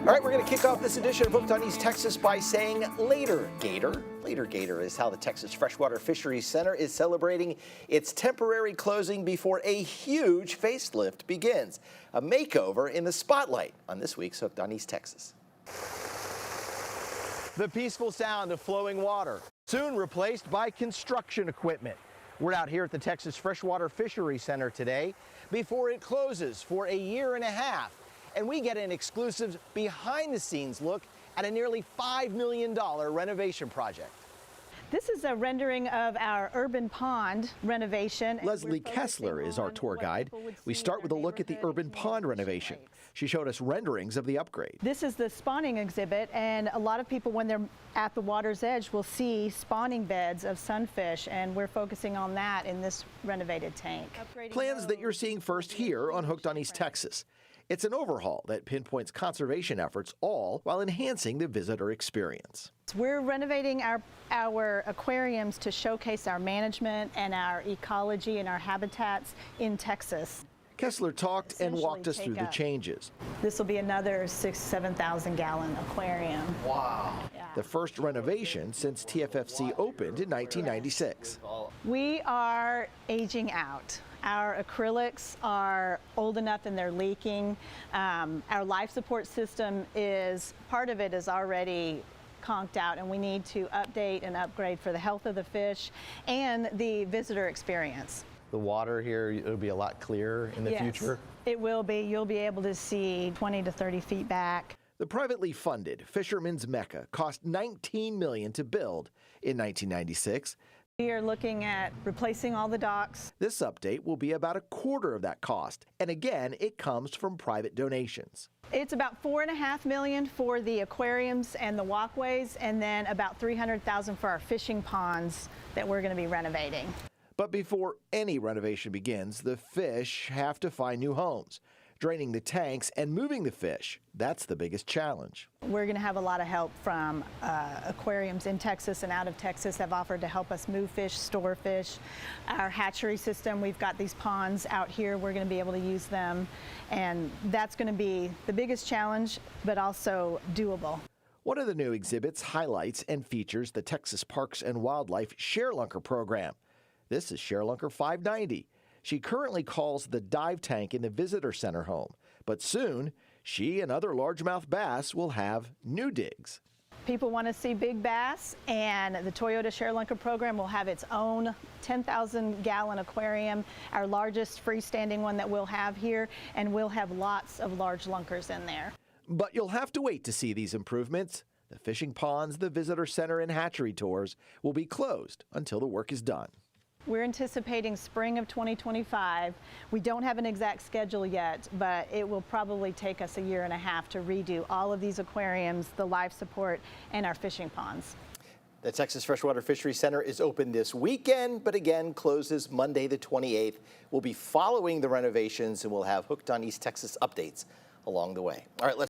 All right, we're going to kick off this edition of Hooked on East Texas by saying later, Gator. Later, Gator is how the Texas Freshwater Fisheries Center is celebrating its temporary closing before a huge facelift begins. A makeover in the spotlight on this week's Hooked on East Texas. The peaceful sound of flowing water, soon replaced by construction equipment. We're out here at the Texas Freshwater Fisheries Center today before it closes for a year and a half. And we get an exclusive behind-the-scenes look at a nearly $5 million renovation project. This is a rendering of our urban pond renovation. Leslie Kessler is our tour guide. We start with a look at the urban pond renovation. She showed us renderings of the upgrade. This is the spawning exhibit, and a lot of people, when they're at the water's edge, will see spawning beds of sunfish, and we're focusing on that in this renovated tank. Plans that you're seeing first here on Hooked on East Texas. It's an overhaul that pinpoints conservation efforts, all while enhancing the visitor experience. We're renovating our aquariums to showcase our management and our ecology and our habitats in Texas. Kessler talked and walked us through the changes. This will be another 7,000 gallon aquarium. Wow. Yeah. The first renovation since TFFC opened in 1996. We are aging out. Our acrylics are old enough and they're leaking. Our life support system part of it is already conked out, and we need to update and upgrade for the health of the fish and the visitor experience. The water here, it'll be a lot clearer in the future. It will be. You'll be able to see 20 to 30 feet back. The privately funded Fisherman's Mecca cost $19 million to build in 1996. We are looking at replacing all the docks. This update will be about a quarter of that cost, and again, it comes from private donations. It's about $4.5 million for the aquariums and the walkways, and then about $300,000 for our fishing ponds that we're going to be renovating. But before any renovation begins, the fish have to find new homes. Draining the tanks and moving the fish, that's the biggest challenge. We're going to have a lot of help from aquariums in Texas and out of Texas have offered to help us move fish, store fish. Our hatchery system, we've got these ponds out here, we're going to be able to use them, and that's going to be the biggest challenge, but also doable. One of the new exhibits highlights and features the Texas Parks and Wildlife ShareLunker program. This is ShareLunker 590. She currently calls the dive tank in the visitor center home, but soon she and other largemouth bass will have new digs. People want to see big bass, and the Toyota ShareLunker program will have its own 10,000 gallon aquarium, our largest freestanding one that we'll have here, and we'll have lots of large lunkers in there. But you'll have to wait to see these improvements. The fishing ponds, the visitor center, and hatchery tours will be closed until the work is done. We're anticipating spring of 2025. We don't have an exact schedule yet, but it will probably take us a year and a half to redo all of these aquariums, the life support, and our fishing ponds. The Texas Freshwater Fisheries Center is open this weekend, but again closes Monday the 28th. We'll be following the renovations, and we'll have Hooked on East Texas updates along the way. All right, let's